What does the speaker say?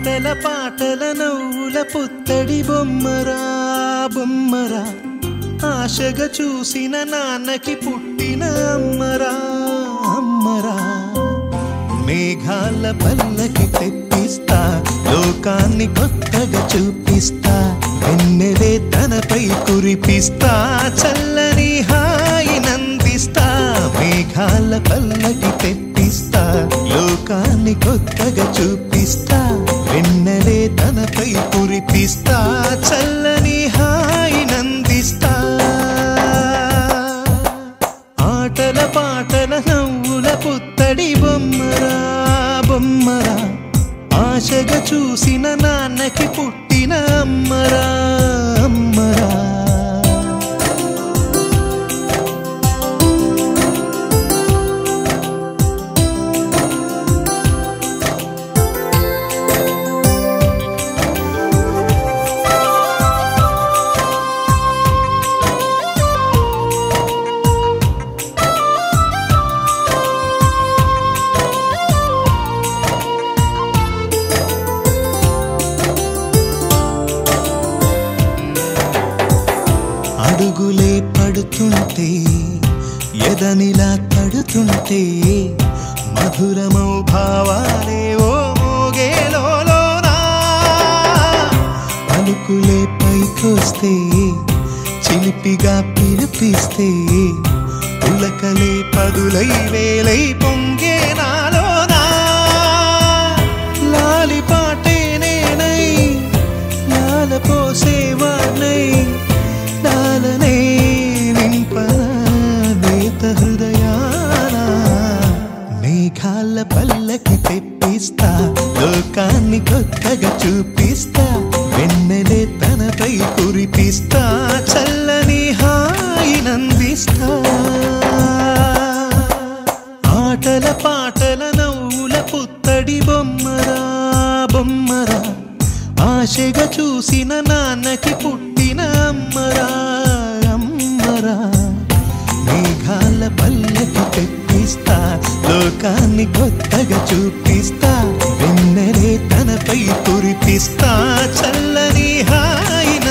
ఆటల పాటల నవ్వుల పుత్తడి బొమ్మరా బొమ్మరా ఆశగా చూసిన నాన్నకి పుట్టిన అమ్మరా అమ్మరా మేఘాల పల్లకి తెప్పిస్తా లోకాన్ని కొత్తగా చూపిస్తా వెన్నెలే తనపై కురిపిస్తా చల్లని హాయినందిస్తా మేఘాల పల్లకి తెప్పిస్తా లోకాన్ని కొత్తగా చూపిస్తా వెన్నెలే తనపై కురిపిస్తా చల్లని హాయినందిస్తా ఆటల పాటల నవ్వుల పుత్తడి బొమ్మరా బొమ్మరా ఆశగా చూసిన నాన్నకి పుట్టిన అమ్మరా అమ్మరా అడుగులే పడుతుంటే ఎదనిలా తడుతుంటే మధురమౌ భావాలే ఓ మోగేలోనా పలుకులే పైకొస్తే చిలిపిగా పిలిపిస్తే పులకలే పదులై వేలై పొంగే నాలోనా లాలి పాటే నేనై లాల పోసేవాణ్ణై నాలనే నింపనా నేత హృదయాన మేఘాల పల్లకి తెప్పిస్తా లోకాన్ని కొత్తగా చూపిస్తా వెన్నెలే తనపై కురిపిస్తా చల్లని హాయినందిస్తా ఆటల పాటల నవ్వుల పుత్తడి బొమ్మరా బొమ్మరా ఆశగా చూసిన నాన్నకి పుట్టిన అమ్మరా అమ్మరా మేఘాల పల్లకి తెప్పిస్తా లోకాన్ని కొత్తగా చూపిస్తా వెన్నెలే తనపై కురిపిస్తా చల్లని హాయిన